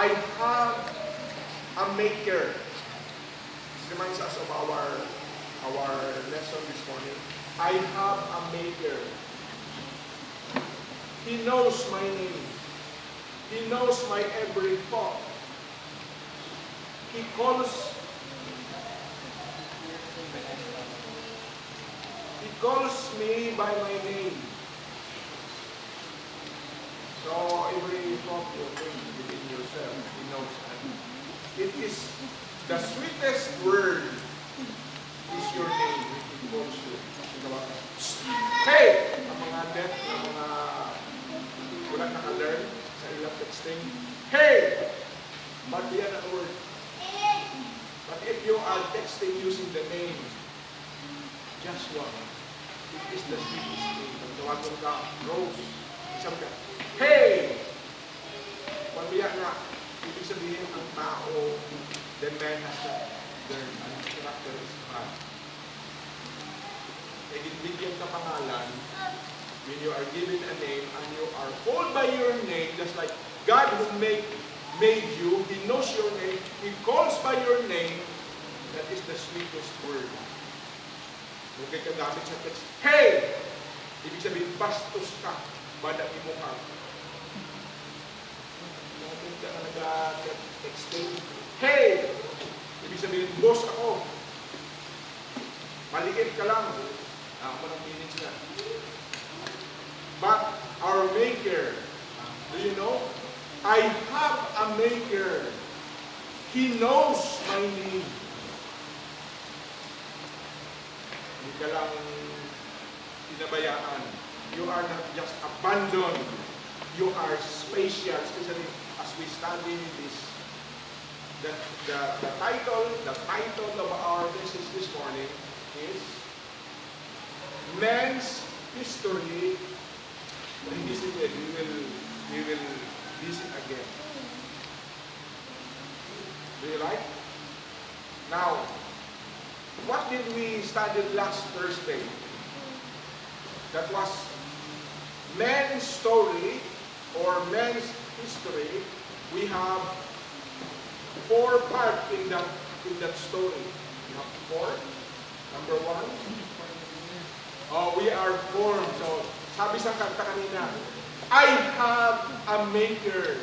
I have a maker. This reminds us of our lesson this morning. I have a maker. He knows my name. He knows my every thought. He calls me by my name. So every thought you think within yourself, He knows. And it is the sweetest word is your name when He calls you. Think about that. Hey! Ang mga deaf, ang mga wala naka-learn sa ilang texting. Hey! But yan ang word. But if you are texting using the name Joshua, it is the sweetest name. Pag tawagan ka, Rose, isang ka, hey! Pagbiyak nga, ibig sabihin ang tao, the man has to learn. Ang character is bad. E bigyan ka pangalan, when you are given a name and you are called by your name, just like God who made you, He knows your name, He calls by your name, that is the sweetest word. Huwag kayo kagamit sa text, hey! Ibig sabihin, bastos ka, badak mo ka. Huwag ka na nag-texting, hey! Ibig sabihin, boss ako. Maliit ka lang. Ako ng minutes na. But our Maker, do you know? I have a Maker. He knows my name. Hindi ka lang pinabayaan. You are not just abandoned. You are special. Especially as we study this. The title of our message this morning is Man's History Revisited. We will visit again. Do you like? Now, what did we study last Thursday? That was man's story or man's history. We have 4 parts in that story. We have 4. Number 1. We are formed. So, sabi sa kanta kanina, I have a Maker.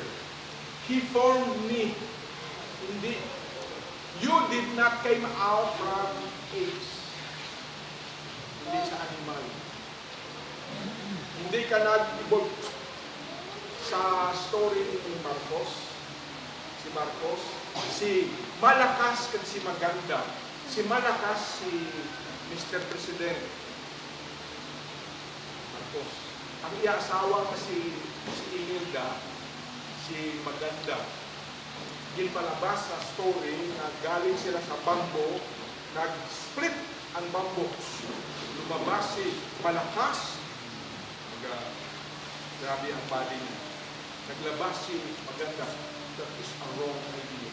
He formed me. Hindi. You did not came out from apes. Hindi sa animal. Hindi ka nag-evolve sa story ni Marcos. Si Marcos. Si malakas at si maganda. Si malakas si Mr. President. Marcos. Ang iya-asawa kasi si Imelda, si maganda. Ginpalabas sa story na galing sila sa bamboo, nag-split ang bamboo. Lumabas si malakas. Grabe ang body niya. Naglabas si maganda. That is a wrong idea.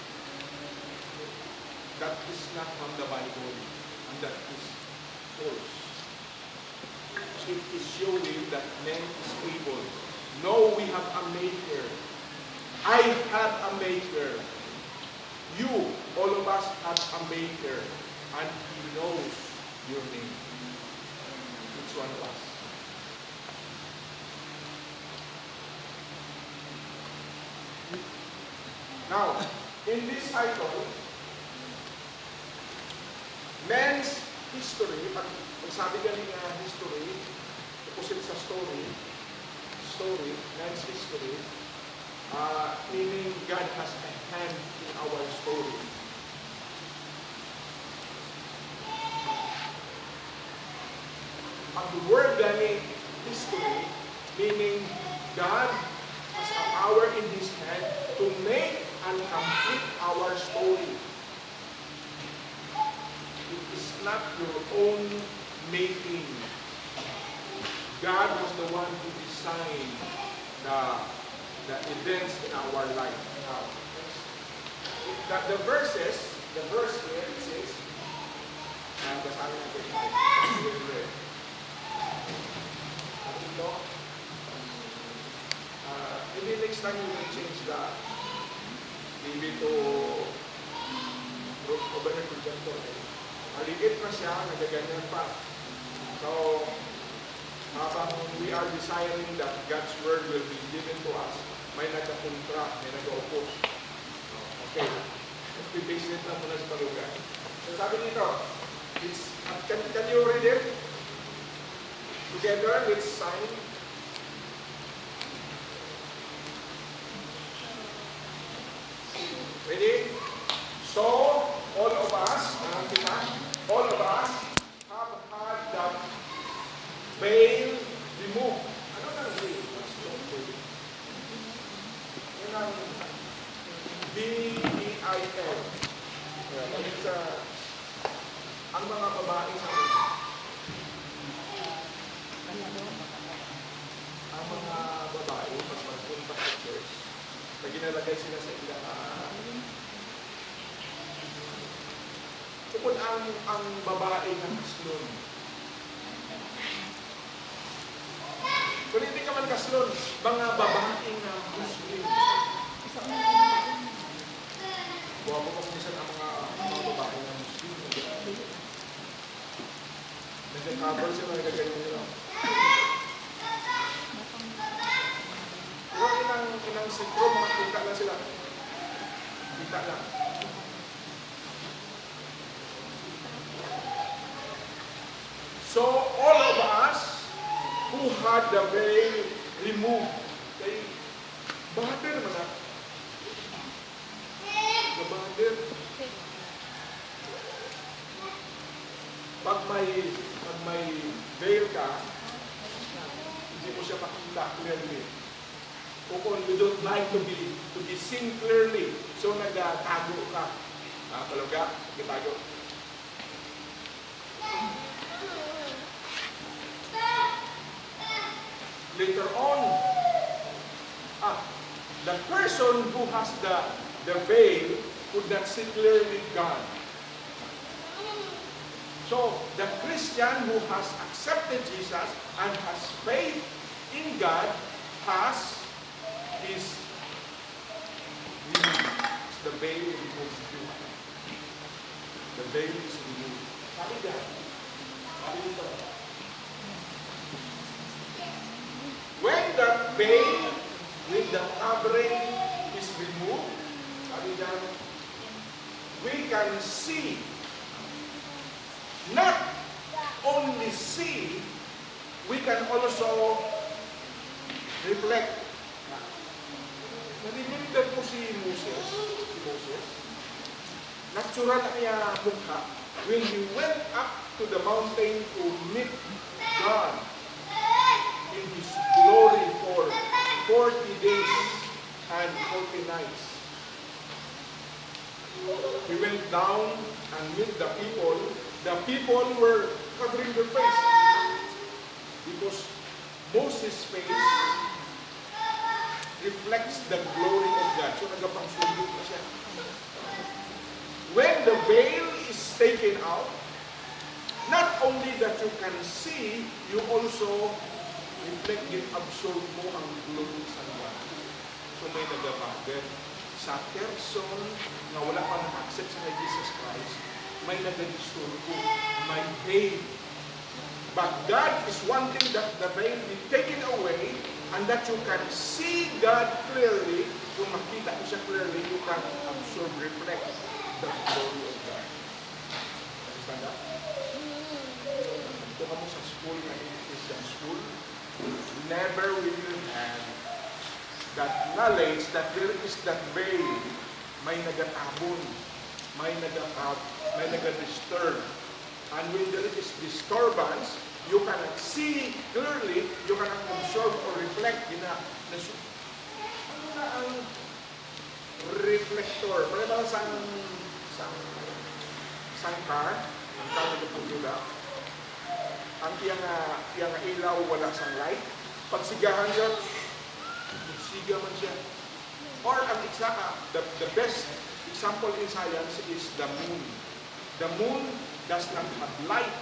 That is not from the Bible. And that is false. It is showing that man is able. No, we have a Maker. I have a Maker. You, all of us, have a Maker. And He knows your name. Each one of us. Now, in this title, man's history, pag sabi galing history, opposite sa story, man's history, meaning God has a hand in our story. Ang word galing history, meaning God has a power in His hand to make and complete our story. It is not your own making. God was the one who designed the events in our life. Now, the verse here, it says, basahin natin tayo. Maybe next time you will change Give it to overhead projector. Maliit na siya, nagaganyan pa. So, habang we are desiring that God's Word will be given to us, may nagkakontra, may nag-oppose. Okay. I-base it lang muna sa palugay. So sabi nito, can you read it? Together, let's sign. Ready? So, all of us have had the veil removed. Ano nang veil? What's the veil? Yan ang V-E-I-L. Ang mga babae sa akin. Ang mga babae, pag magpunta sa church, na ginalagay sila sa ilang Kung ang babae ng kaslon. Kung hindi ka man kaslon, mga babae na Muslim. Buwa mo kung minsan ang mga babae na Muslim. Nagkakabal sila, nagkaganyan nila. Pero inang sentro, mga kita lang sila. Kita lang. So, all of us who had the veil removed, kay bahader man na. Bahader. Pag may veil ka, hindi mo siya makita clearly. Kung you don't like to be seen clearly, so nagtago ka. Palaga, nagtago. Later on, the person who has the veil could not see clearly God. So, the Christian who has accepted Jesus and has faith in God has his the veil removed. The veil is removed. Sabi God. Sabi dito. When the veil with the covering is removed, sabi dyan, we can see, not only see, we can also reflect. Nalimitan po si Moses, natural na niya mukha, when he went up to the mountain to meet God in His glory for 40 days and 40 nights. He went down and met the people. The people were covering their face because Moses' face reflects the glory of God. So nagapangsulog na siya. When the veil is taken out, not only that you can see, you also reflect din, absorb mo ang glory sa God. So may nagabagan. Sa person na wala pa na-accept sa Jesus Christ, may nagadisturbo, may veil. But God is wanting that the veil be taken away and that you can see God clearly. Kung makita mo siya clearly, you can absorb, reflect the glory of God. Understand that? Ito ka mo sa school na Christian school, never will you have that knowledge that there is that veil, may nagatabon, may nagadisturb. And when there is disturbance, you cannot see clearly, you cannot observe or reflect in a ano na ang reflector? Para ba sa car, ang car na kapagula, ang iyang ilaw wala sang light, pagsigahan siya, siga man siya. Or the best example in science is the moon. The moon does not have light.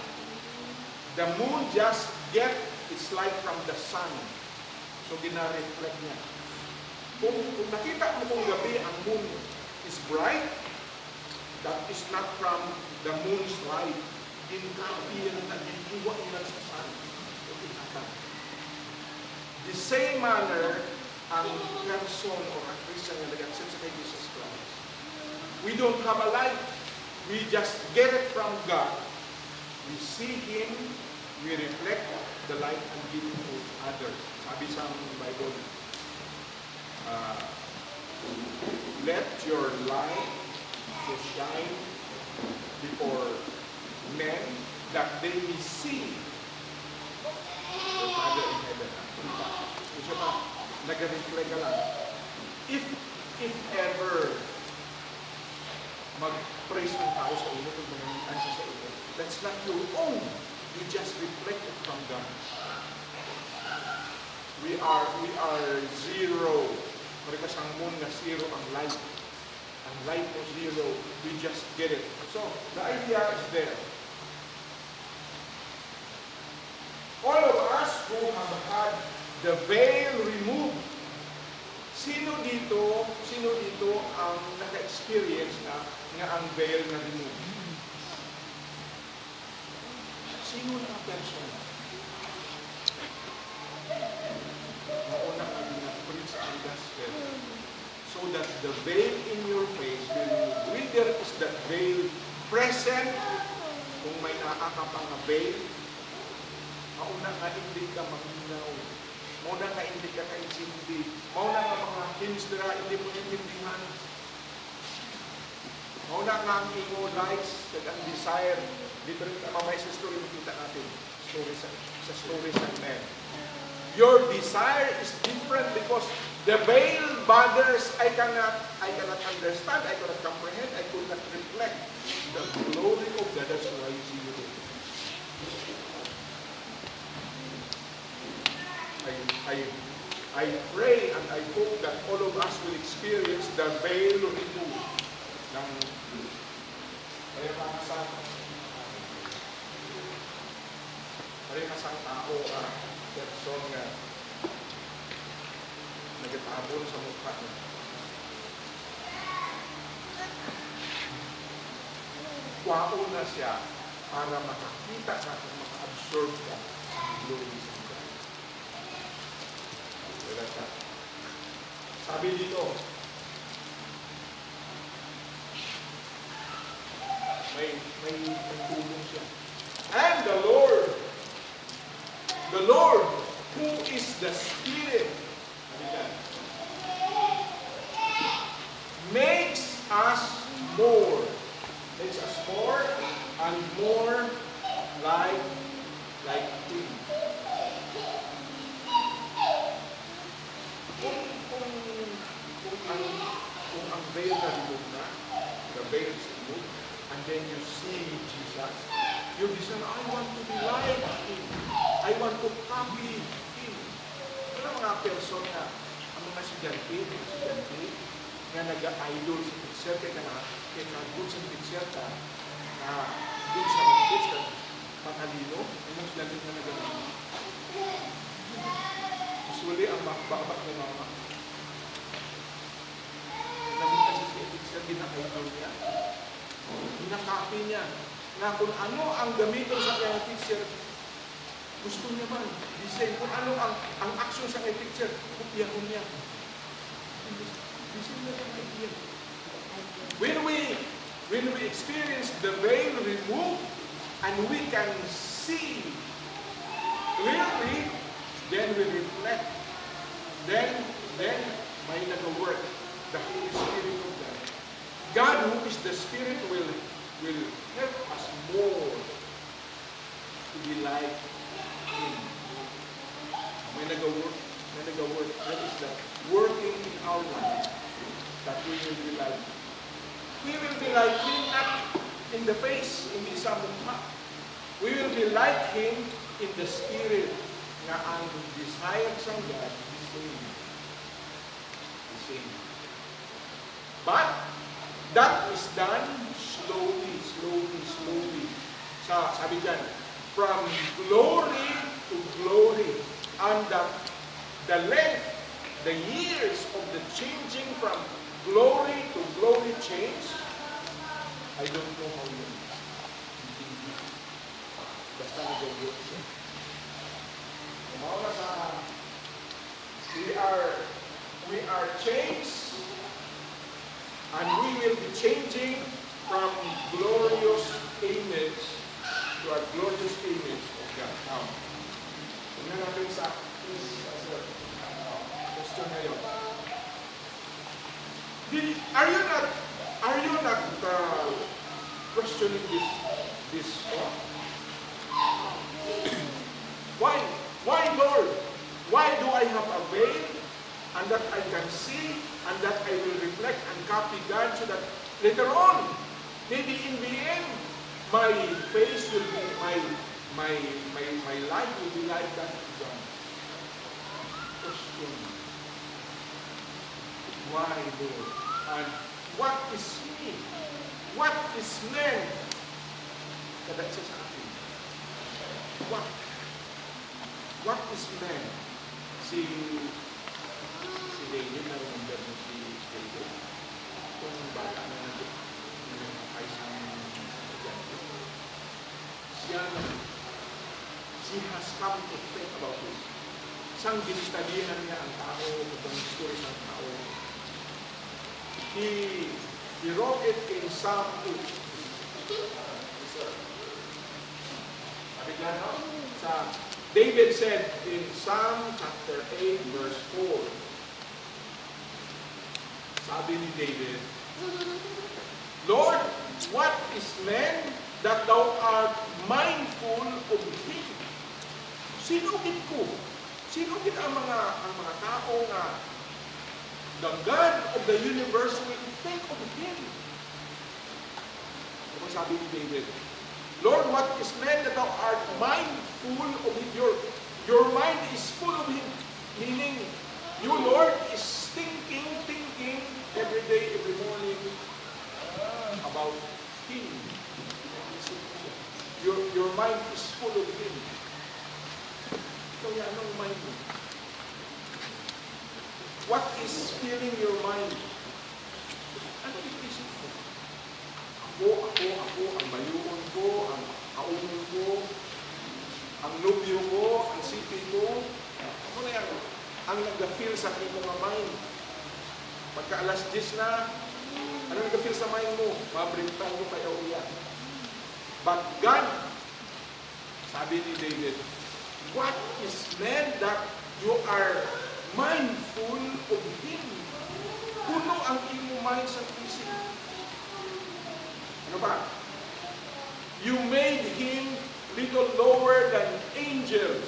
The moon just get its light from the sun. So, gina-reflect niya. Kung nakita mo kung gabi ang moon, is bright, that is not from the moon's light. Ginkapiyan na giniwa nila sa sun. The same manner, ang person or ang Christian na nag-accept sa kay Jesus Christ. We don't have a light. We just get it from God. We see Him, we reflect the light and give it to others. Sabi sa Bible, let your light so shine before men that they may see your Father in heaven. Kasi pa, nag-reflect ka lang. If ever mag-praise ng tao sa inyo, kung manangitan siya sa inyo, that's not your own. You just reflect it from God. We are zero. Parikas ang moon na zero ang light. Ang light mo zero. We just get it. So, the idea is there. All of us who have had the veil removed. Sino dito ang naka-experience na ang veil na removed? Sino na ang person? Mauna ka na-preach ang gospel so that the veil in your face will remove. Whether is that veil present, kung may nakakapang na veil, mauna ka hindi ka maminaw. Mauna ka hindi ka kaintindi. Mauna ka mga hymns na hindi mo intindihan. Mauna ka ang imo likes at ang desire. Dito rin mamay sa story makita natin. Sa stories ng men. Your desire is different because the veil bothers. I cannot understand. I cannot comprehend. I could not reflect the glory of God. That's why you see you. I pray and I hope that all of us will experience the veil removed ng parehasang tao person nga nagtabon sa mukha niya. Kwao na siya para makakita ka at maka-absorb ka ang glory sa God. Sabi dito, may tulong siya. And the Lord, who is the Spirit, makes us more and more like Him. Kung ang veil na remove na, the veil is removed, and then you see Jesus, you decide, I want to be like Him. I want to copy Him. Ano mga person na, ang mga estudyante nga nag-idol sa picture, kaya good sa picture ka, good sa mag-pitch ka, patalino, ano sila din na nag-idol. Usually, ang makbabat ng mga namitan sa picture, ginaka-idol niya. Ginakapi niya. Na kung ano ang gamitin sa kanyang picture, gusto niya man. Design. Kung ano ang action sa kanyang picture, kopyahin niya. Design niya ang idea. When we experience the veil removed, and we can see clearly, then we reflect. Then may nag-work. The Holy Spirit of God. God, who is the Spirit, will help us more to be like Him. May nag-work. That is the working in our life that we will be like Him. We will be like Him not in the face, hindi sa mukha. We will be like Him in the Spirit na ang desire sa God is same. But that is done slowly. Sabi dyan, from glory to glory. And the length, the years of the changing from glory to glory change, I don't know how yun. Basta nag-grow siya. Kumawala sa we are changed and we will be changing from glorious image to a glorious image of God. Now, tingnan natin sa question ngayon. Are you not questioning this thought? Why, Lord? Why do I have a veil and that I can see and that I will reflect and copy God so that later on, maybe in the end, my face will be my life will be like that of God. Question. Why, Lord? And what is me? What is man? Kada isa sa akin. What is man? Si David, na-remember mo si David? Kung bata na ay isang estudyante. She has come to think about this. Isang dinistadihan niya ang tao, itong story ng tao. He wrote it in Psalm 8. Pakinggan mo? David said in Psalm chapter 8 verse 4, sabi ni David, Lord, what is man that thou art mindful of him? Sinugid ko. Sinugid ang mga tao nga the God of the universe will think of him. Ano sabi ni David? Lord, what is man that thou art mindful of him? Your mind is full of him. Meaning, you, Lord, is thinking every day, every morning about him. Your mind is full of him. Kaya anong mind mo? What is filling your mind? Ano iisip mo? Ako, ang bayuon ko, ang kaunon ko, ang nobyo ko, ang sipin ko. Ano na yan? Ang nag-feel sa aking mga mind. Pagka alas 10 na, ano nag-feel sa mind mo? Mabrintan mo kayo uyan. But God, sabi ni David, what is man that you are mindful of him? Puno ang iyong mind sa isip. Ano ba? You made him little lower than angels.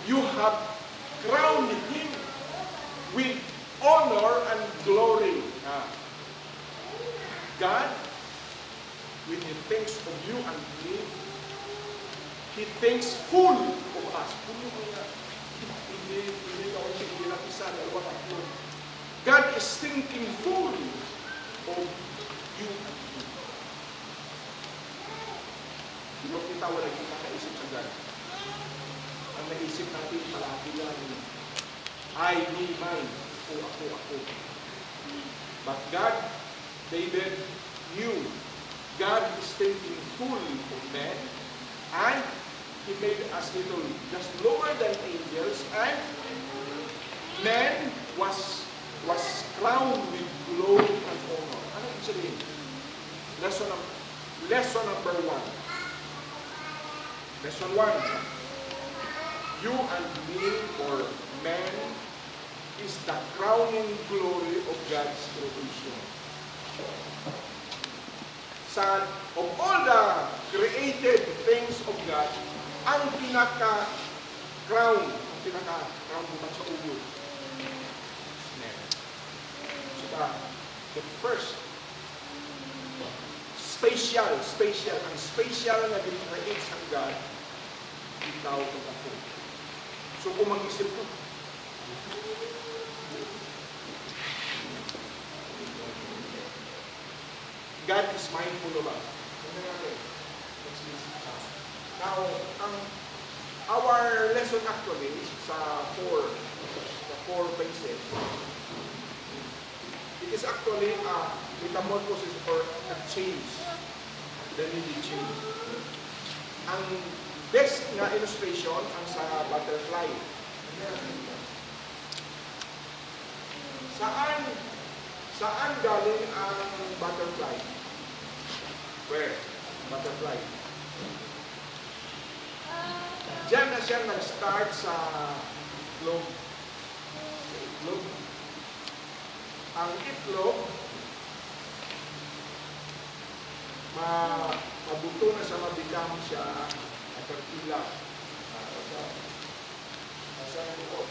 You have crowned him with honor and glory. God, when he thinks of you and me, he thinks full of us. Puno kaya. Hindi ako siya isa, dalawa, tatlo. God is thinking full of you and me. Hindi kita wala kita kaisip sa God. Ang naisip natin palagi lang, I, me, mine, ako. But God, David knew God is thinking full of man, and he made us little, just lower than angels, and man was crowned with glory and honor. Ano ibig sabihin? Lesson number 1. Lesson 1. You and me, or man, is the crowning glory of God's creation. Of all the created things of God, ang pinaka-crown mo sa ulo. The first, ang special na din-create sa God, ikaw at ako. So kung mag-isip ko, God is mindful of us. Now, our lesson actually sa four bases, it is actually a Metamorphosis or a change. The needed change. Ang best na illustration ang sa butterfly. Saan galing ang butterfly? Where? Butterfly. Diyan na siya nag-start sa itlog. Itlog. Ang itlog, mabuto na sa mabigam siya at terpila. Nasa ang buot.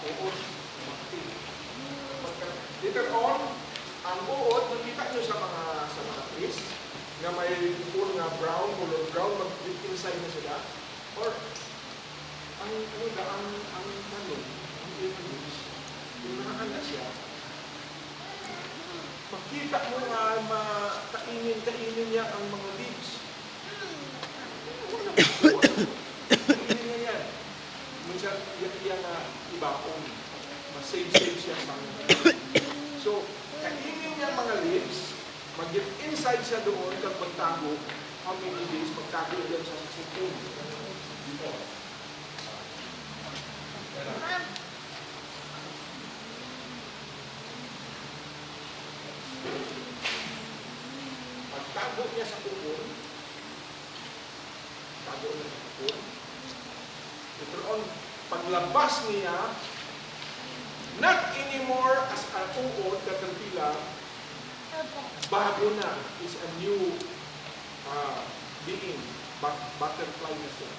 Uod. Later on, ang uod, nakita nyo sa mga trees na may puro na brown, color brown, mag-inside na sila. Or, ang yung nakakanda siya, makita mo nga kainin niya ang mga leaves. Kainin niya yan. Minsan, yan na ibaon. Masave siya sa mga. So, kainin niya mga leaves, mag-inside siya doon, kag magtago, how many days, magtago yan sa sipon. Dito. Pagtago niya sa kupon, later on, paglabas niya, not anymore as an uod, katerpila, bago na, is a new being, butterfly na siya.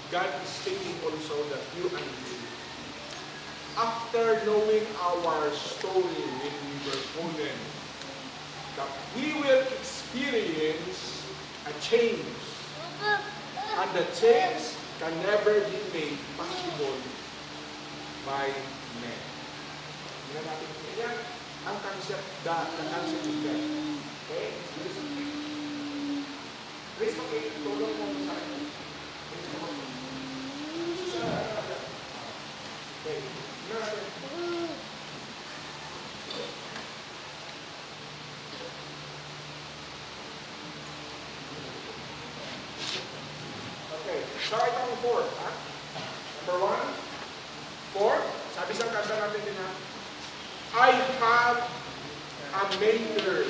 God is stating also that you and me, after knowing our story when we were fallen, that we will experience a change. And the change can never be made possible by men. Tingnan natin yan. Ang concept, the concept of God. Okay? Please, okay, tulong mo sa akin. Okay. Okay, so itong 4, ha? Number 1, 4, sabi sa kanta natin din ha, I have a maker.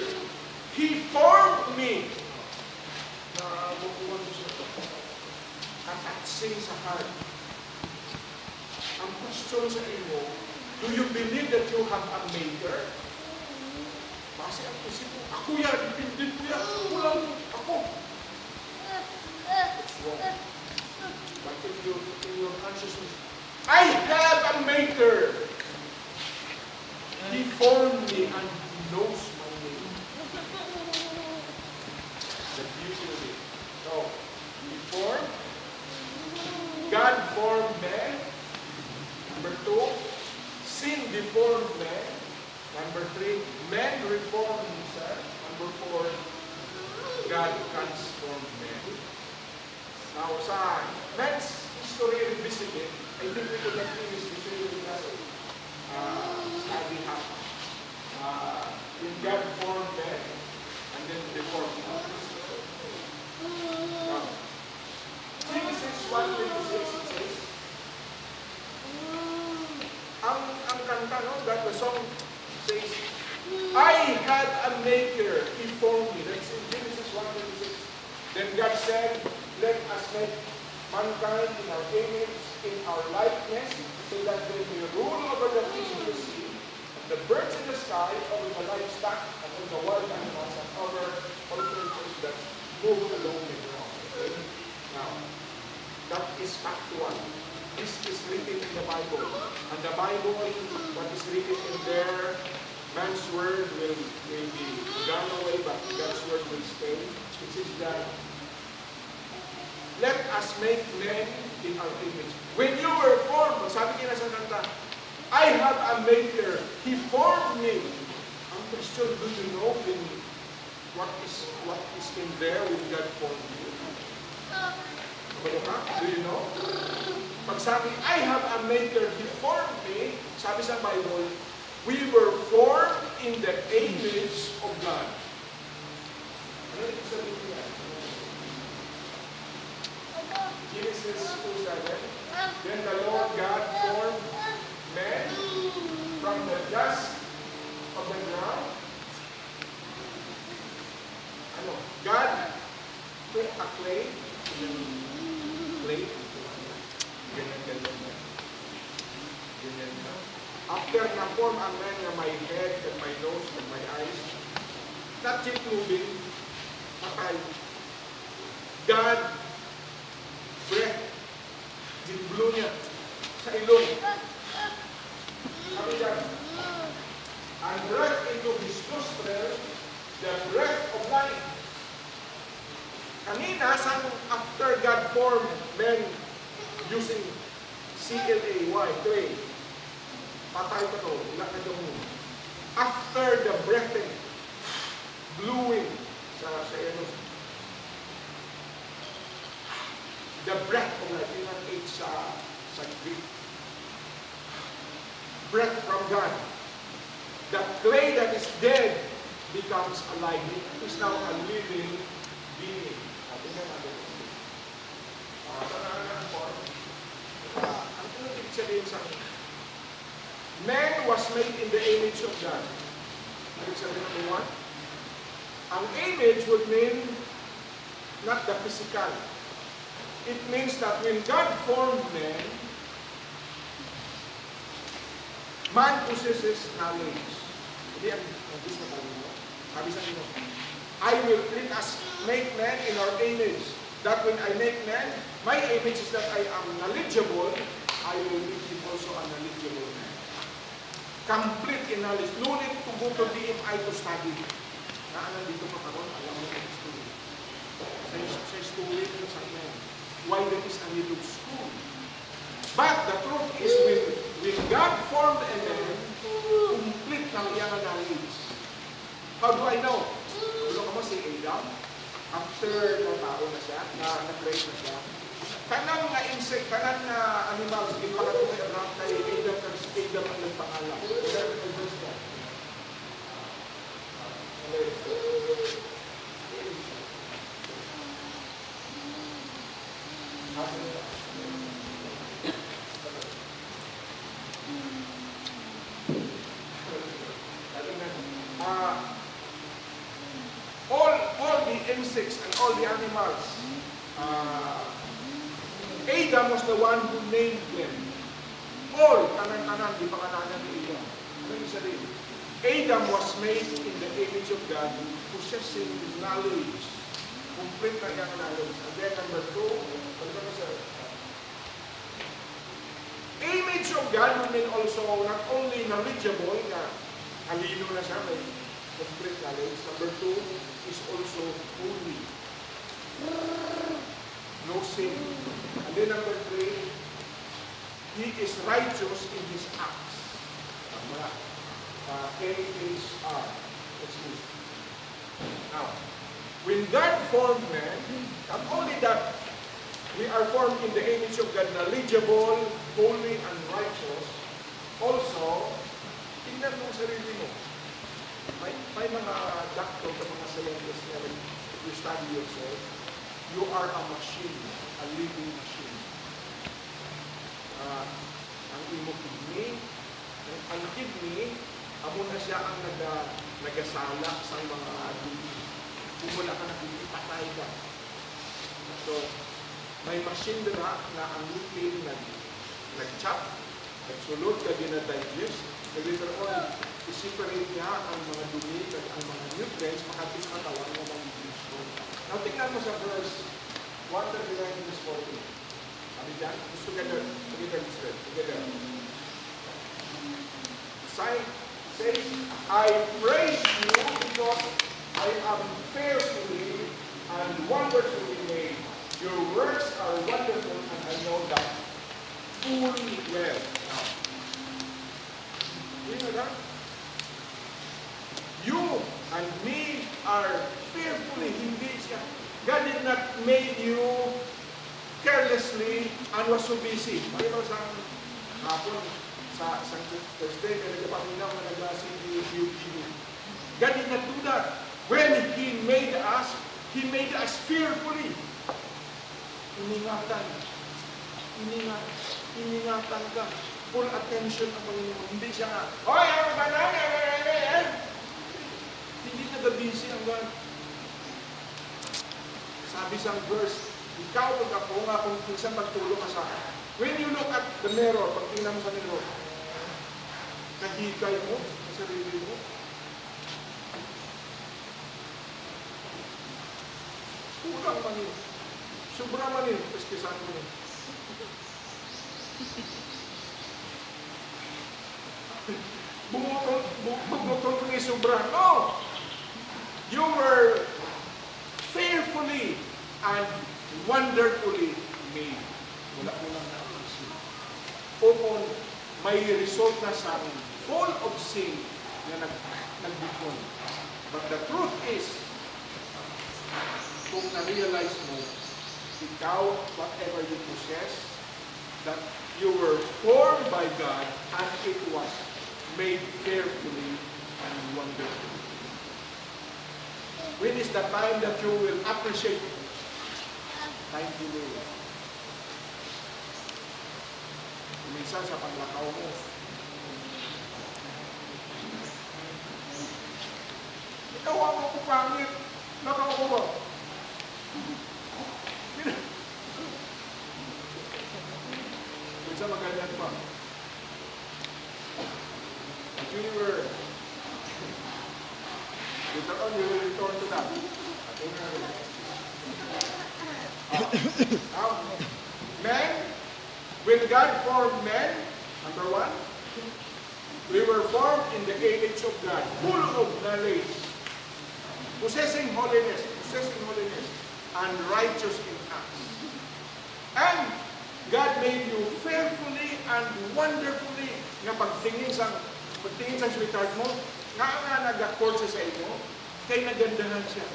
He formed me. Nabukuhan mo siya ito. Katatsing sa heart. Ang question sa inyo, do you believe that you have a maker? Kasi ang isip mo, ako yan, dipindin ko yan, ako lang, ako. It's wrong. But in your consciousness, I have a maker. He formed me and He knows my name. The beauty of it. So, God formed man. Number 2, sin deformed man. Number 3, man reformed himself. Number 4, God transformed man. Now, sa man's history revisited, I think we could not finish this because study happened. In God formed man, and then deformed man. Now, Genesis 1:26 it says, ang kanta, no? That the song says, I had a maker, He formed me. That's in Genesis 1:26. Then God said, let us make mankind in our image, in our likeness, so that they may rule over the fish of the sea, and the birds in the sky, over the livestock, and over the wild animals, and over all creatures that move along the ground. Okay? Now, that is factual. This is written in the Bible. And the Bible, what is written in there, man's word will be gone away, but God's word will stay. It says that, let us make men in our image. When you were formed, sabi niya sa kanta, I have a maker. He formed me. Ang question, do you know what is in there when God formed you? Do you know? Pag sabi, I have a maker, he formed me, sabi sa Bible, we were formed in the image of God. Ano ito sabihin niya? Genesis 2:7. Then the Lord God formed man from the dust of the ground. Ano? God took a clay, ganyan na. After na-form ang man na may head and my nose and my eyes, not yet moving, patay. God breath, dinblow niya sa ilong. Sabi niya, and breath into his nostril, the breath of life. Kanina, after God formed men using C-L-A-Y, clay, patay pa to, wala na yung after the breathing, blowing sa enos, the breath of life, yun ang H sa Greek. Breath from God. The clay that is dead becomes alive. It is now a living being. Tingnan natin. Ang ibig sabihin sa akin, man was made in the image of God. Ibig sabihin number 1, ang image would mean not the physical. It means that when God formed man possesses knowledge. Hindi ang gusto na mo. Sabi sa inyo, let us make man in our image. That when I make man, my image is that I am knowledgeable, I will make him also a knowledgeable man. Complete in knowledge. No need to go to DMI to study. Nandito pa karon, alam mo ang story. Sa story ko sa inyo. Why there is a need of school. But the truth is, when God formed a man, complete ng iyang knowledge. How do I know? Ano ka mo si Adam? After tao na siya, na-create na siya. Kanang nga insect, kanang nga animals, ipakatong kay Abraham kay Adam ang nagpangalan. All the insects and all the animals, Adam was the one who named them. All, kanan-kanan, di pa kananan ni Adam. Ano yung sabihin? Adam was made in the image of God, possessing knowledge. Complete na yung knowledge. And then number 2, ano ba sir? Image of God would mean also not only knowledgeable, na alino na siya, may complete knowledge. Number 2 is also holy. No sin. And then number 3, he is righteous in his acts. K-H-R. Excuse. Now, when God formed man, not only that we are formed in the image of God, knowledgeable, holy, and righteous, also, tingnan mo sarili mo. May mga doctor, mga scientists na you study yourself, you are a machine, a living machine. Ang imo kidney, ang kidney, amo na siya ang nagasala sa mga dumi. Kung wala ka nakikipatay ka. So, may machine na ang lupin nag-chop, nagsulod ka din na digest, later on, i-separate niya ang mga dumi at ang mga nutrients, makapit sa katawan ng mga nutrition. Now, tingnan mo sa verse 139 verse 40. Sabi dyan, let's together this verse, together. Says, I praise you because I am fearfully and wonderfully made. Your works are wonderful and I know that full well. Now, you know that? You and me are fearfully, hindi siya. God did not make you careless. earnestly and was so busy. Mayroon sa hapon, sa Thursday, kaya nagpapaminaw na nag-asing YouTube. God did not do that. When He made us fearfully. Iningatan ka. Full attention ang Panginoon. Hindi siya nga, hoy, ano ba na? Hindi nag-busy ang God. Sabi sa verse, ikaw pag ako nga kung minsan magtulong ka sa akin. When you look at the mirror, pag tingnan mo sa mirror, kahikay mo sa sarili mo. Kulang man yun. Sobra man yun. Peskisan mo yun. Bumutol ko ni sobra. No! You were fearfully and wonderfully made. Wala mo lang naisip. Upon may result na sa amin, full of sin na nagbukon. But the truth is, kung na-realize mo, ikaw, whatever you possess, that you were formed by God and it was made fearfully and wonderfully. When is the time that you will appreciate it? Time to live. Minsan sa panglakaw mo, ikaw ako pangit, lakaw ko ba? Minsan maganyan pa. If you were, later on, you will return to that. Men, when God formed men, number one, we were formed in the image of God, full of knowledge, possessing holiness, and righteous in acts. And God made you fearfully and wonderfully. Nga pagtingin sa sweetheart mo, nga nag-accord siya sa inyo, kay nagandahan siya.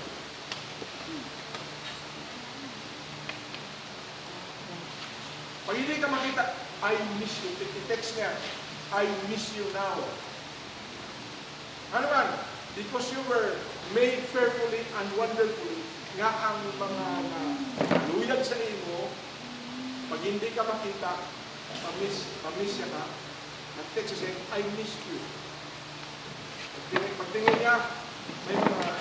Pag hindi ka makita, I miss you. I-text niya, I miss you now. Ano man? Because you were made fearfully and wonderfully, nga ang mga luyag sa imo, pag hindi ka makita, pamiss siya ka, nag-text siya, I miss you. Pagtingin niya, may mga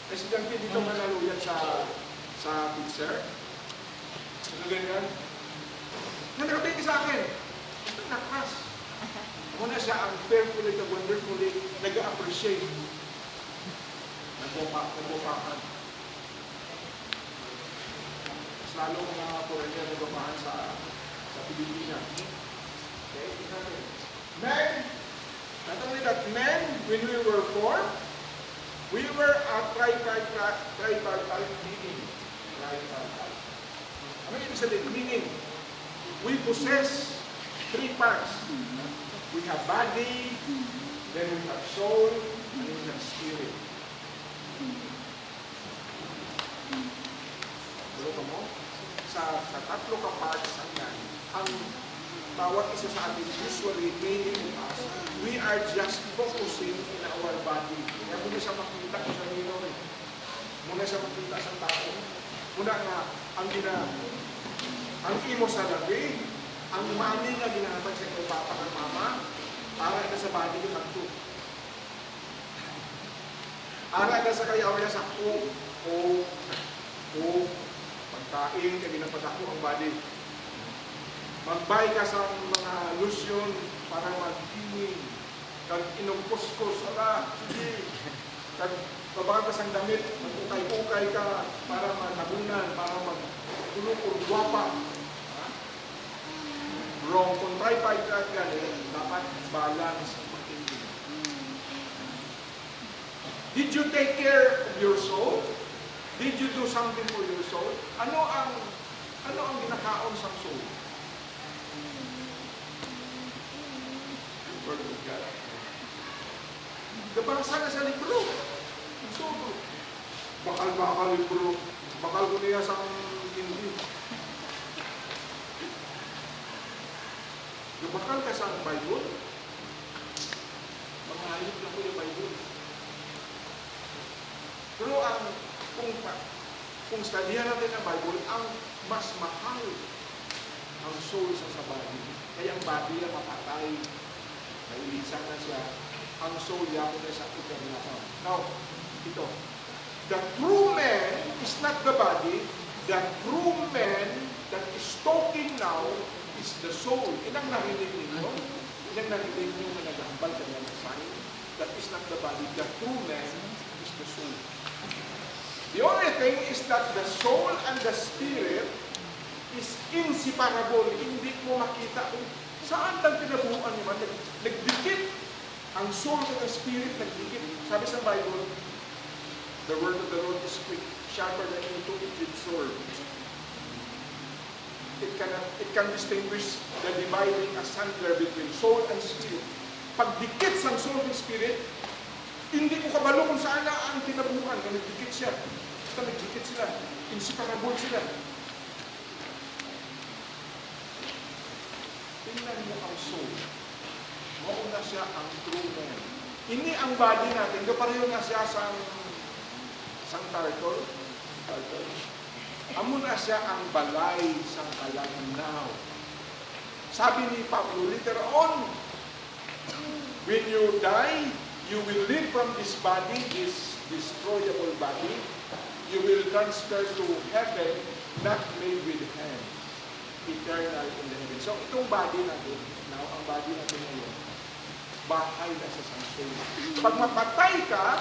presidente dito nga naluyag sa picture. Ano ganyan? Nag-rotate sa akin. Ito nakas. Muna siya ang fearfully and wonderfully nag-appreciate. Nagbupakan. Mas lalo mga foreigner nagbupakan sa Pilipinas. Okay? Men, not only that, men, when we were formed, we were a tripartite being. Tripartite. Ano yung sabihin? Meaning, we possess three parts. We have body, then we have soul, and we have spirit. Pero mo, sa tatlo ka parts ang bawat isa sa atin, usually, mainly in us, we are just focusing in our body. Kaya muna siya makita sa nino. Muna siya makita sa tao. Muna nga, ang imo sa labi, ang mami nga ginahatag sa ikaw papa ng mama, para ka sa body yung magto. Ara ka sa kayaw niya sa pagkain, kaya ginapadako ang body. Magbay ka sa mga lotion para mag-ining. Kag inumpos-kos, sige. Kag babagas ang damit, mag-ukay-ukay ka para magtabunan, para mag-tulukod, guwapa. Wrong. Kung tripod ka ganun, dapat balance ang matindi. Did you take care of your soul? Did you do something for your soul? Ano ang ginakaon sa soul? Word of God. Nabasa na sa libro. So, bakal libro. Bakal ko niya sa hindi. Bakal ka sa Bible? Mga ayot lang po yung Bible. Pero kung studihan natin ang Bible, ang mas mahal ang soul sa body. Kaya ang body ang mapatay. Nailisan na siya. Ang soul yapo na sa eternal. Now, ito. The true man is not the body. The true man that is talking now is the soul. Inang narinig ninyo? Inang narinig ninyo na naghambal kanya ng sign? That is not the body. The true man is the soul. The only thing is that the soul and the spirit is inseparable. Hindi mo makita kung saan ang tinabuhan niya. Nagdikit. Ang soul at the spirit nagdikit. Sabi sa Bible, the word of the Lord is quick, sharper than any two-edged sword. It can distinguish the dividing asunder between soul and spirit. Pagdikit sa soul and spirit, hindi ko kabalo kung saan na ang tinabuhan. Nagdikit siya. Basta nagdikit sila. Inseparable sila. Tingnan mo ang soul. Mauna siya ang true man. Ini ang body natin. Kapareho na siya sa turtle. Amo na siya ang balay sa kalagnaw. Sabi ni Pablo, later on, when you die, you will live from this body, this destroyable body. You will transfer to heaven, not made with hands. Eternal in the heaven. So, itong body natin, now, ang body natin ngayon, bahay na sa soul. Pag mapatay ka,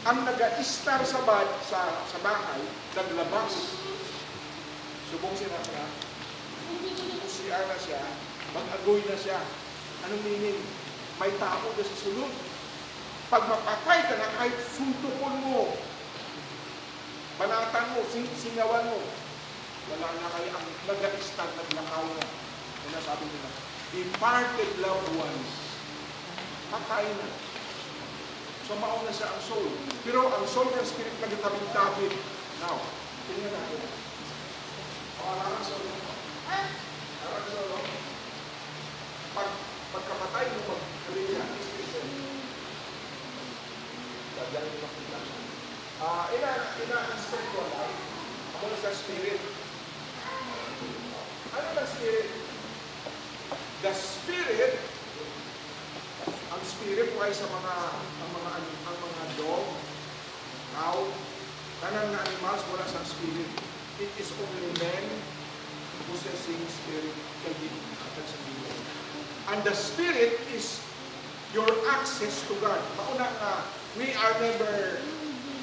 ang nag-a-star sa bahay, naglabas. Subong siya na, usiar na siya, mag-agoy na siya. Anong meaning? May tao na sa sulod. Pag mapatay ka na, kahit suntukon mo, banatan mo, singawan mo, wala na kayo ang nag-a-star, naglakaw na. Ano sabi nila? Departed loved ones. Patay na. So, mauna siya ang soul. Pero ang soul and spirit nagtabing-tabing. Now, tingnan natin. Arang soul. Arang soul. Pagkapatay mo, pagkalinya, dadyan mo makita. Ina ang spiritual life. Ano sa spirit? Ano ang spirit? The spirit, ang spirit ay sa mga dog, cow, kanang na animals, wala sa spirit. It is only men possessing spirit can be atal sa Biblia. And the spirit is your access to God. Mauna nga, we are never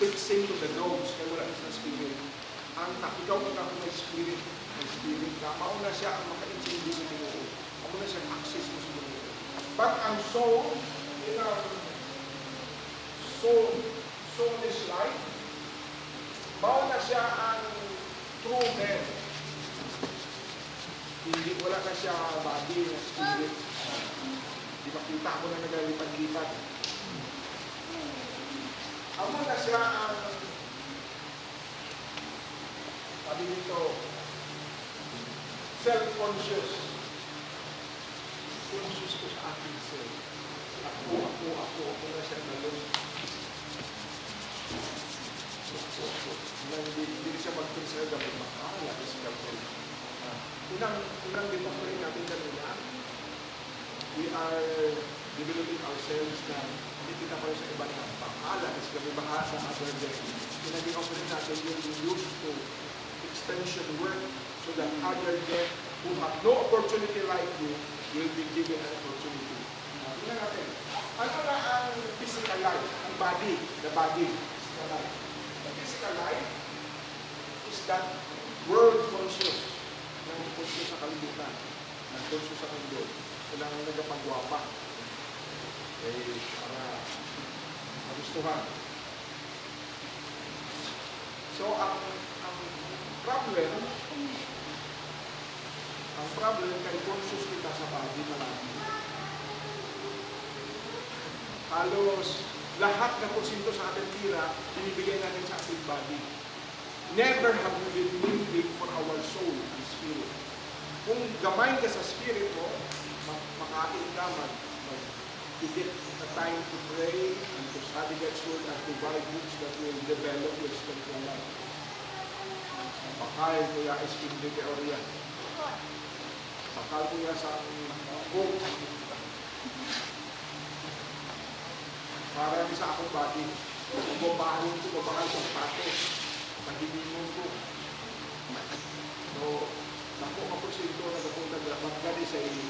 fixing to the dogs, kaya wala sa spirit. Ang ikaw ka may spirit, ka, mauna siya ang maka-intindi sa Ginoo. Mauna siya ang access mo sa Ginoo. But ang soul, soulless life, mauna siya ang true man. Hindi, wala na siya body na spirit. Di makita mo na nagalipad-lipad. Amo na siya ang sabi dito, self-conscious. Conscious ko sa aking self. Ako na siya nalun. Hindi siya mag-consider dapat makakala sa self-conscious. Unang demonstrate natin kanina, we are developing ourselves na hindi kita pa sa iba na pakala kasi kami baha sa other day. Pinag-demonstrate natin yung used to extension work so that other day who have no opportunity like you will be given an opportunity. Tingnan natin. Ano na ang physical life? Ang body, the body, physical life. The physical life is that world conscious. Conscious sa kalibutan. Conscious sa mundo. Kailangan nagapagwapa. Para magustuhan. So, ang problem kay conscious kita sa body malaki. Halos lahat na porsyento sa ating tira, binibigay natin sa ating body. Never have we been needing for our soul and spirit. Kung gamay ka sa spirit mo, magkain ka, to get a time to pray and to study God's Word and to buy books that will develop your spiritual life. Bakal ko ya iskindi teorya. Bakal ko ya sa book. Para sa akong body. Bumabahon ko, babahal ko patos. Paghilingon ko. So, naku ako sa ito, nagpunta magkali sa iyo.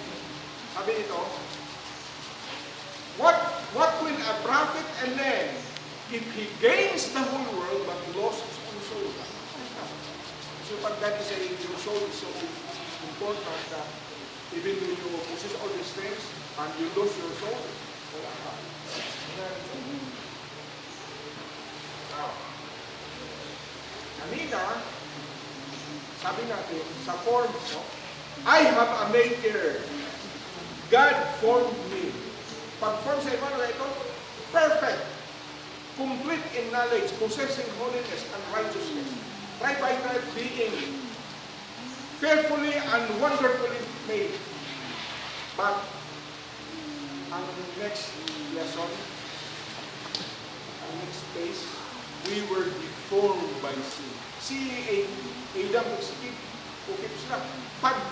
Sabi nito, what will a prophet and then if he gains the whole world but lost his own soul? So pagkali sa iyo, your soul is so important that even though you possess all these things and you lose your soul, wala ka. Kanina, sabi natin, sa form, no? I have a maker. God formed me. Pag-form sa iba na ito, perfect. Complete in knowledge, possessing holiness and righteousness. Tripartite being. Fearfully and wonderfully made. But, ang next lesson, ang next phase, we were deformed by sin. Si Adam nag-skip, ukip sila.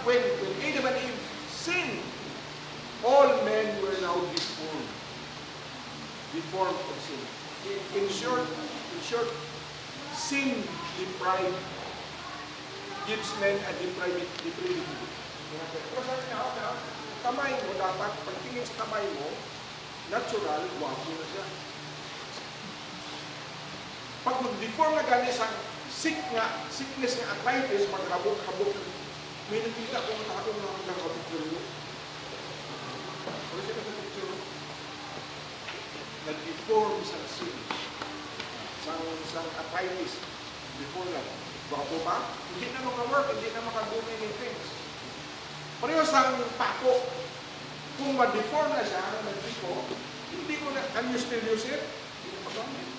When Adam and Eve sinned, all men were now deformed. Deformed of sin. In short, sin deprived gives men a depravity. Pero sabi niya, kamay mo dapat, pagtingin sa kamay mo, natural, wapo na siya. Pag mag-deform na gani sa sickness nga arthritis, maghabok-habok, may nakita ko na akong nakakapicture. Ano siya nakapicture? Nag-deform sa sin. Sa arthritis. Before na. Bako pa? Hindi na maka-work, hindi na maka-do many things. Pareho sa pako. Kung ma-deform na siya, nag-deform, hindi ko na, can you still use it? Hindi na magamit.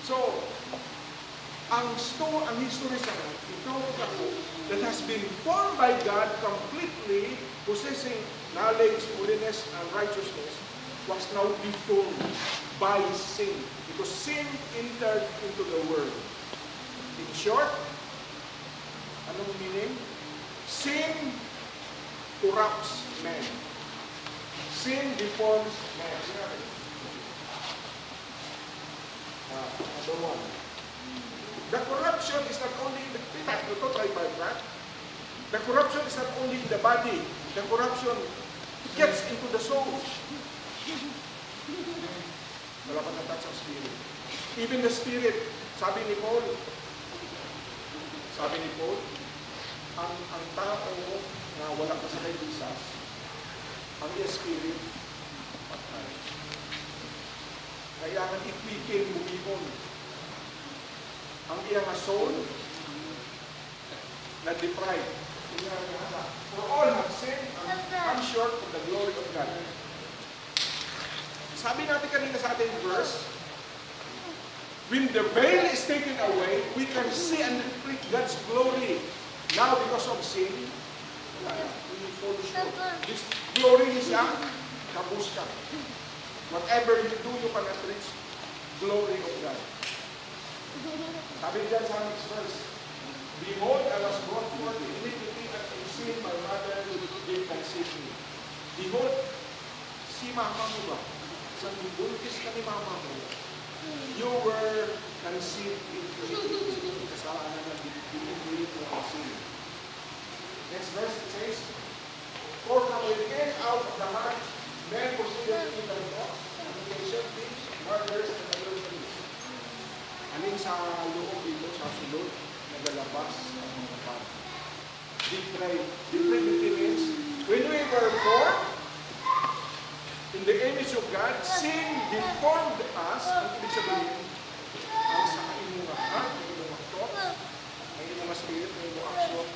So, ang history sa ito ako that has been formed by God completely, possessing knowledge, holiness, and righteousness, was now deformed by sin. Because sin entered into the world. In short, anong meaning? Sin corrupts man. Sin deforms man. Number one. The corruption is not only in the The corruption is not only in the body. The corruption gets into the soul. Wala pa natouch ang spirit. Even the spirit, sabi ni Paul, ang tao na wala pa sa kay Jesus, ang iya spirit, patay. Kailangan ipikil bumibon. Ang iya nga soul, na-deprive. For all have sinned and come short of the glory of God. Sabi natin kanina sa ating verse, when the veil is taken away, we can see and reflect God's glory. Now, because of sin, we fall short. This glory is kabus ka. Whatever you do, you cannot reach glory of God. Sabi dyan sa next verse, behold, I was brought forth in iniquity and in sin my mother did conceive me. Behold, si mama mo ba? Sa nibulkis ka ni mama mo, you were conceived into iniquity. Kasalanan na binibigit mo ang sin. Next verse, it says, for from within out of the heart, men proceeded to the thoughts, fornication, thieves, murders, and adulteries. Aning sa loob dito, sa sulod, nagalabas ang mga bata. Depravity means, when we were born, in the image of God, sin deformed us. Ang ibig sabihin, ang sa inyong heart, ang inyong thoughts, ang inyong spirit, ang inyong action,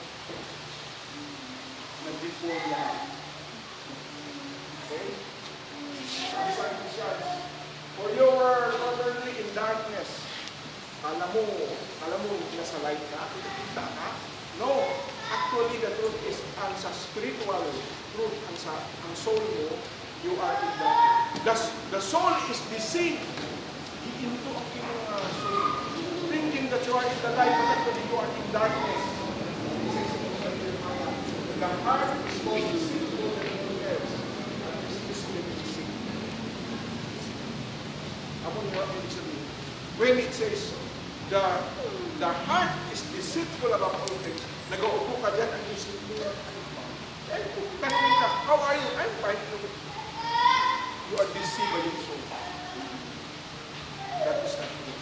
nag-deform lahat. Okay? Sabi sa Ephesians, for you were formerly in darkness. Alam mo, nasa light ka, kita ka. No, actually the truth is, ang sa spiritual truth, ang soul mo, you are in darkness. The soul is deceived. Iinto ang iyong soul. Thinking that you are in the light, but actually you are in darkness. The heart is more deceitful than anything else. And is easily deceived. Among what it is sabihin. When it says, the heart is deceitful about all things, nag-uupo ka dyan, ang isip mo, how are you? I'm fine. You are deceived by your soul. That is not true.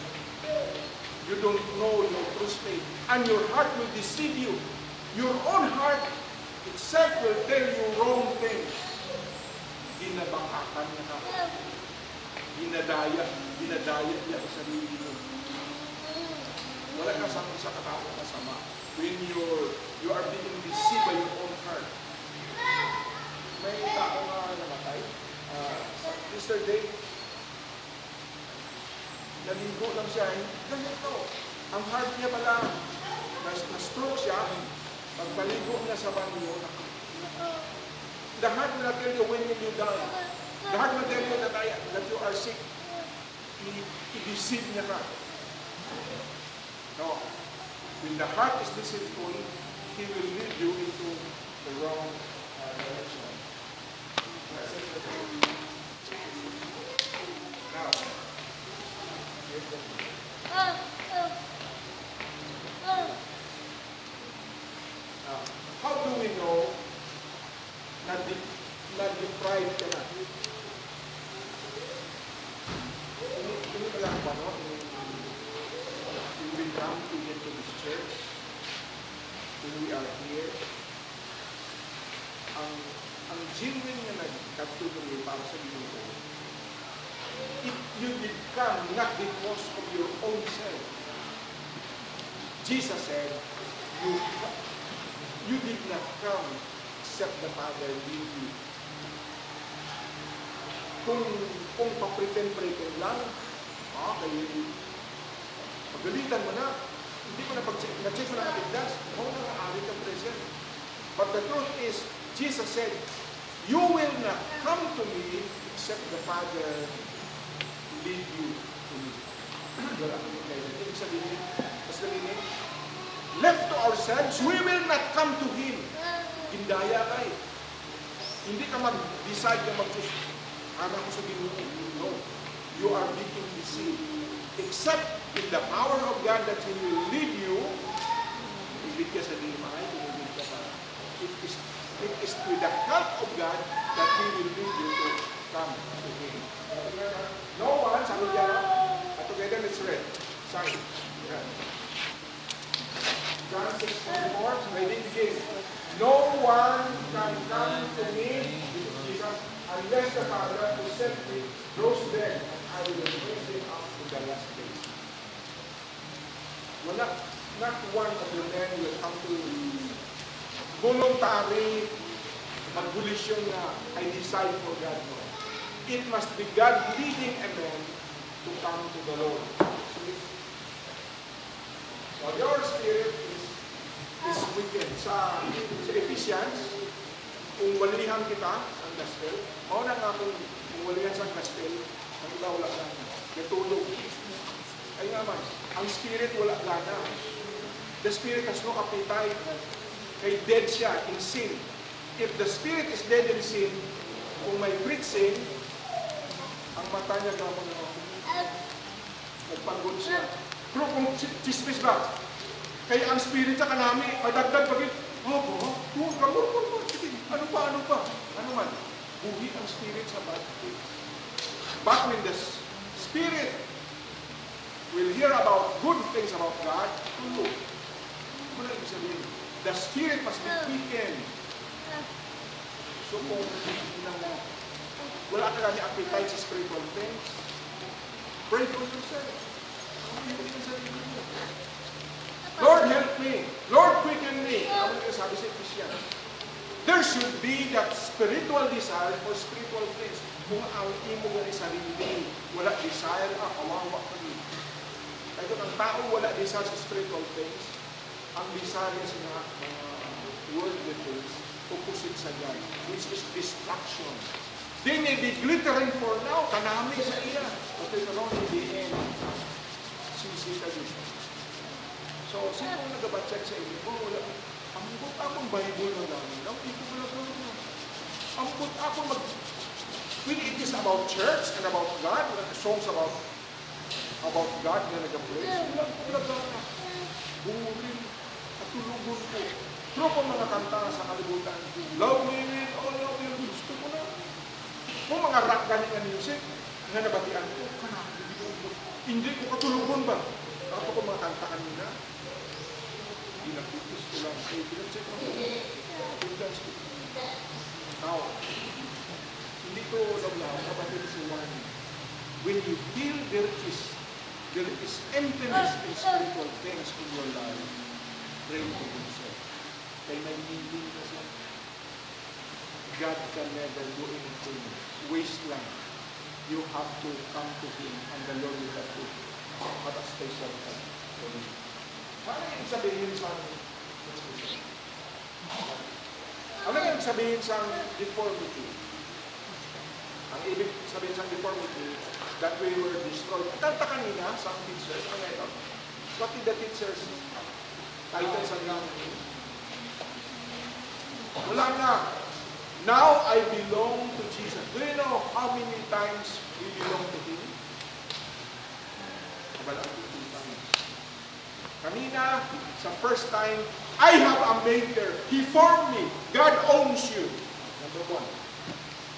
You don't know your true state. And your heart will deceive you. Your own heart itself will tell you wrong things. Dinabangkakan niya ka. Dinadaya niya ang sarili mo. Wala ka sa katawang kasama. When you are being deceived by your own heart. May tao na namatay. Yesterday, naligo lang siya. Ganito. Ang heart niya pala, na-stroke siya. Pagpaligo niya sa banyo, the heart will not tell you when will you die. The heart will tell you that you are sick. I-deceive niya ka. No. When the heart is deceitful, he will lead you into the wrong direction. Now, how do we know na deprived ka na? Hindi ka lang ba, no? When we come to get to this church, when we are here, ang genuine na nagkatuloy para sa Ginoo, if you did come not because of your own self. Jesus said, you did not come except the Father lead you. Kung pa-pretend lang, kaya pagalitan mo na, hindi ko na na-check mo na katigdas, ako na nga-arit ang present. But the truth is, Jesus said, you will not come to me except the Father lead you to me. Wala kami kayo. Ibig sabihin, left to ourselves, we will not come to Him. Hindaya ka eh. Hindi ka mag-decide na ano ko sa Ginoo. No. You are being deceived. Except in the power of God that He will lead you, ibig ka sa limay, ibig ka sa... It is with the help of God that He will lead you to come to Him. No one, sabi niya, together let's read. Sorry. John 6:24, ready, begin. No one can come to me, Jesus, unless the Father who sent me draws them, and I will raise them up in the last days. Well, not one of the men will come to voluntary mag-volition na I decide for God. No. It must be God leading a man to come to the Lord. So your spirit is wicked. Sa Ephesians, kung walihan kita ang gospel, mauna nga kung walihan sa gospel, ang iba wala gana. Natulog. Ay naman, ang spirit wala gana. The spirit has no appetite. Kay dead siya in sin. If the spirit is dead in sin, kung may preaching, ang mata niya gawin na nagpagod siya. Pero kung chismis ba, kaya ang spirit sa kanami, madagdag pagit, ano pa? Ano man? Buhi ang spirit sa bad. But when the spirit will hear about good things about God, tulog. Ano na ibig sabihin? The spirit must be quickened. So kung wala ka gani appetite sa spiritual things, pray for yourself. Lord, help me. Lord, quicken me. Ano yung sabi sa Ephesians? There should be that spiritual desire for spiritual things. Kung ang imo nga sarili, wala desire, kawawa ka rin. Kaya ang tao wala desire sa spiritual things, ang desire niya sa mga worldly things, opposite sa God, which is destruction. They may be glittering for now, kanami sa iya. But later on, in the end, sisita dito. So, sino ang nag-check sa inyo? Oh, wala. Ambot akong Bible na namin. Ito wala ko na. Ambot ako when it is about church and about God, songs about God na nag-praise, wala ka na. Burin at tulugon ko. Pero kung mga kanta sa kalibutan, love me with all of your gusto ko na. Kung mga rock galing na music, nga nabatian ko, hindi ko katulugon ba? Ako kung mga kanta kanina, ginagpipis ko lang. Pinag-check mo ko. Now, hindi ko lablaw, kapatid si Juan. When you feel there is emptiness in spiritual things in your life, pray to Himself. Kaya nag-iibig na siya. God can never do anything. Waste lang. You have to come to Him and the Lord will have to have a special time for you. Ano yung sabihin sa deformity? Ang ibig sabihin sa deformity, that we were destroyed. Kanta kanina sa teachers, ano ito? What did the teachers title sa namin? Wala na. Now I belong to Jesus. Do you know how many times we belong to Him? Wala ang times. Kanina, sa first time, I have a maker. He formed me. God owns you. Number one.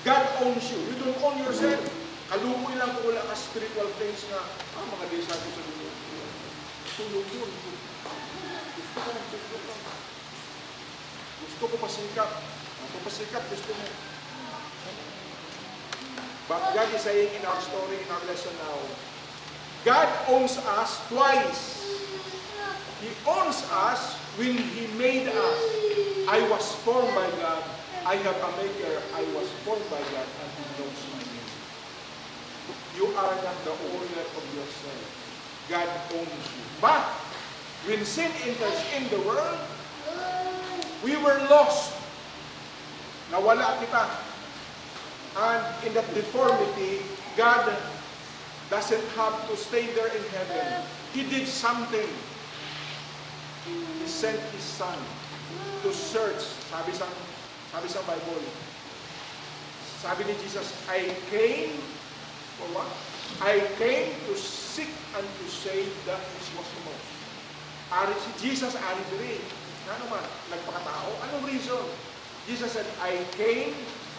God owns you. You don't own yourself. Kalumoy lang kung wala ka spiritual things na, mga desa ko sa dulo. Tulungon. Gusto ko ng tulungan. Gusto ko pasikap. Ang pasikap, gusto mo. But God is saying in our story, in our lesson now, God owns us twice. He owns us when He made us. I was formed by God. I have a maker. I was formed by God and He knows my name. You are not the owner of yourself. God owns you. But when sin enters in the world, we were lost. Nawala kita. And in that deformity, God doesn't have to stay there in heaven. He did something. He sent His Son to search. Sabi sa Bible. Sabi ni Jesus, I came for what? I came to seek and to save that which was lost. Si Jesus, ari diri. Ano man? Nagpakatao. Anong reason? Jesus said, I came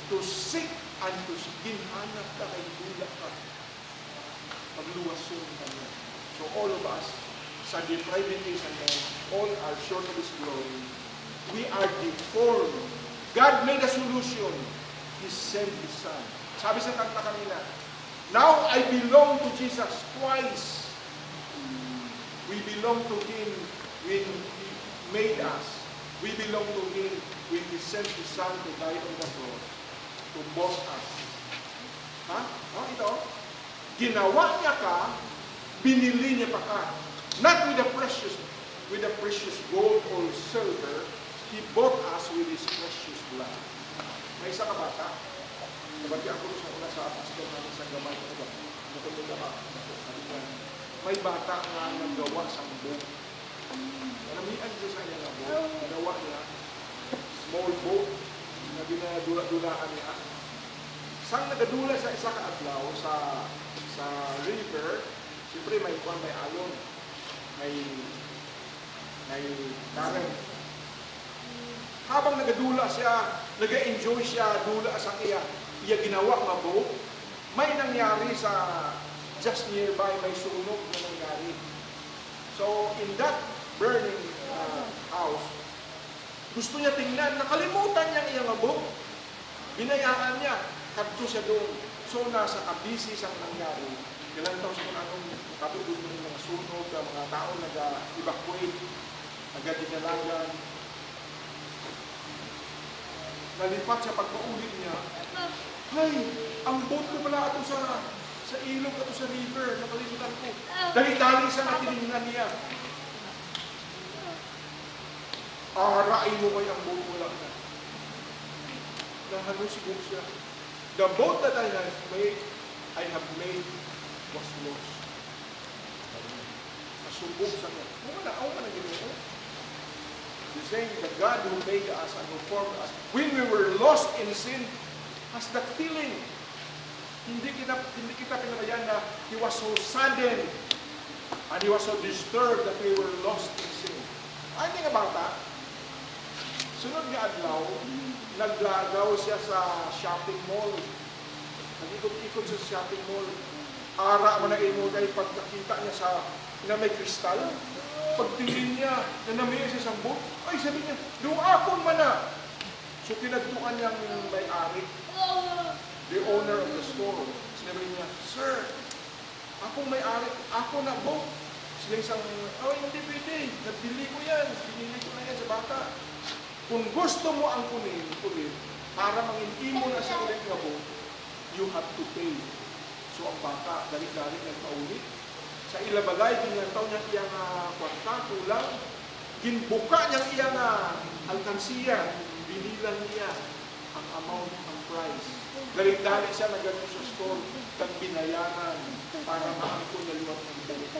to seek and to ginhanap ka kay dula ka. Pagluwason ka niya. So all of us, sa deprivation na, all are short of His glory. We are deformed. God made a solution. He sent His Son. Sabi sa kanta kanina, now I belong to Jesus twice. We belong to Him when He made us. We belong to Him when He sent His Son to die on the cross to bought us. Ha? Ito. Ginawa niya ka, binili niya pa ka. Not with the precious gold or silver, He bought us with His precious blood. May isa ka bata. Nabati ako sa una sa pastor namin sa gamay ko ba? May bata nga nagawa sa boat. Maramihan siya sa kanya na boat. Ginawa niya. Small boat na dinadula-dulaan niya. Sang nagadula sa isa kaadlaw sa river, siyempre may alon. May current. Habang nagadula siya, nag-enjoy siya, dula sa iya ginawa nga boat, may nangyari sa just nearby, may sunog na nangyari. So, in that burning house, gusto niya tingnan, nakalimutan niya iyang boat. Binayaan niya, kadto siya doon. So, nasa kabisi siyang nangyari. Galantaw siya kung anong katulog ng mga sunog, mga tao nag-evacuate, nag-dinalagan. Nalipat siya pagpaulit niya. Ay, ang boat ko pala ato sa ilog, ato sa river, nakalimutan ko. Dali-dali siya na tinignan niya. Arain mo kayo ang boat mo lang na. nahalusibog siya. The boat that I have made was lost. Nasubog sa kanya. Ako na ginoo. He's saying the God who made us and who formed us, when we were lost in sin, has that feeling. Hindi kita pinabayaan na He was so saddened and He was so disturbed that we were lost in sin. I think about that. Sunod nga adlaw, naglagaw siya sa shopping mall. Nag-ikot-ikot sa shopping mall. Ara mo na imo dahil pagkakita niya sa na may kristal. Pagtingin niya na namiya siya sa boat, ay sabi niya, duakon man na. So pinagtukan niyang may-ari, the owner of the store. Sinabi niya, Sir, akong may-ari, ako na boat. Sila isang, hindi pwede, nabili ko yan, binili ko na yan sa bata. Kung gusto mo ang kunin, para mangindi mo na sa ulit na boat, you have to pay. So ang bata, dali-dali nagpaulit. Sa ilabalay, ginlantaw niya iyang kwarta, kulang. Ginbuka niya iyang alkansiya. Binilan niya ang amount, ang price. Dali-dali siya nagano sa store, kang binayaran para maangkon na liwat ng boat.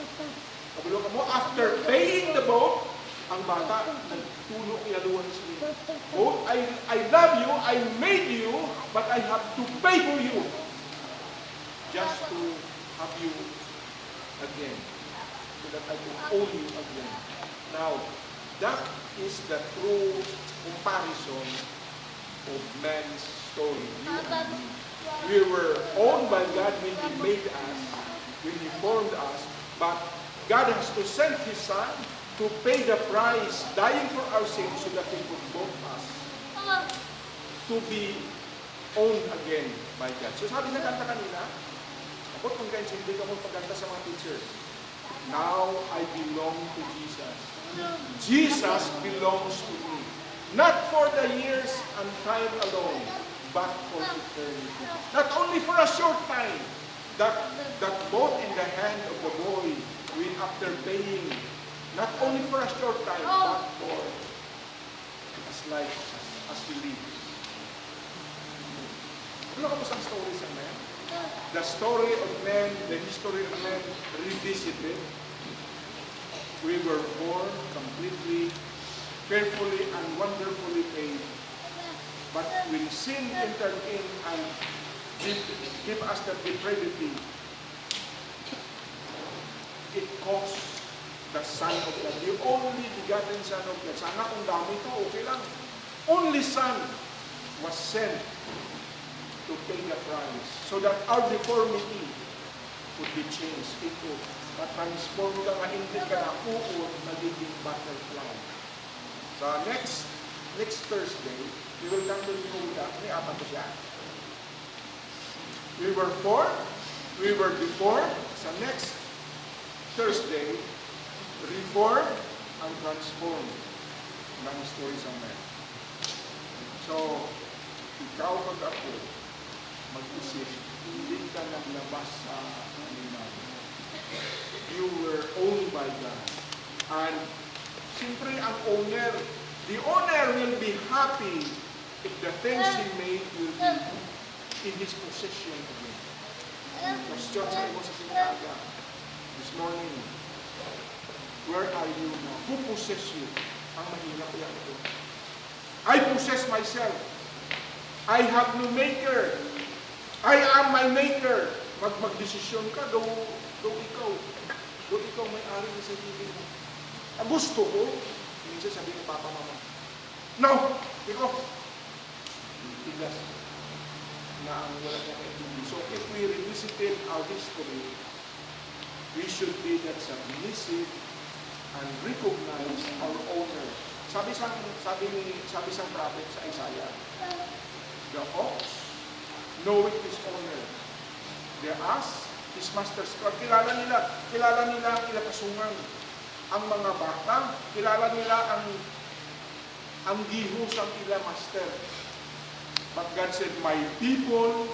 Kabalo ka mo, after paying the boat, ang bata, nagtulong ilaluan siya. Oh, I love you, I made you, but I have to pay for you. Just to have you again, so that I can own you again. Now, that is the true comparison of man's story. We were owned by God when He made us, when He formed us, but God has to send His Son to pay the price, dying for our sins so that He could bought us to be owned again by God. So sabi sa kanta kanina, ako kung kayo hindi ka mo pagkanta sa mga teachers, now I belong to Jesus. Jesus belongs to me. Not for the years and time alone, but for eternity. Not only for a short time, that boat in the hand of the boy, when after paying, not only for a short time, but for as life as he lives. Ano ka po sa story sa man? The story of man, the history of man revisited. We were born completely, fearfully, and wonderfully made. But when sin entered in and gave us that depravity, it cost the Son of God, the only begotten Son of God. Sana kung dami ito, okay lang. Only Son was sent to pay the price so that our deformity would be changed. It would ma-transform ka nga, hindi ka na uod, magiging butterfly. So next Thursday, we will come to Yehuda. May apat ko siya. We were deformed. Sa next Thursday, reformed and transformed ng story sa man. So, ikaw pag ako, mag-isip, hindi ka naglabas sa animal. You were owned by God. And, siyempre, ang owner, the owner will be happy if the things he made will be in his possession again. Question sa imo sa sinaga this morning, where are you now? Who possess you? Ang mahirap yan ito. I possess myself. I have no maker. I am my maker. Magdesisyon ka, daw ikaw may-ari na sa ibig mo. Ang gusto ko, minsan sabi ni Papa Mama, no, ikaw. Tigas na ang wala niya kaibigan. So if we revisited our history, we should be that submissive and recognize our owner. Sabi sang prophet sa Isaiah, the ox knowing his owner, the ass his master's card. Kilala nila ang ilakasungan. Ang mga bata, kilala nila ang gihos ang ila master. But God said, my people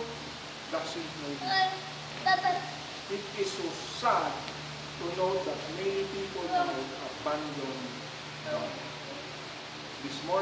doesn't know me. It is so sad to know that many people now abandon God. This morning,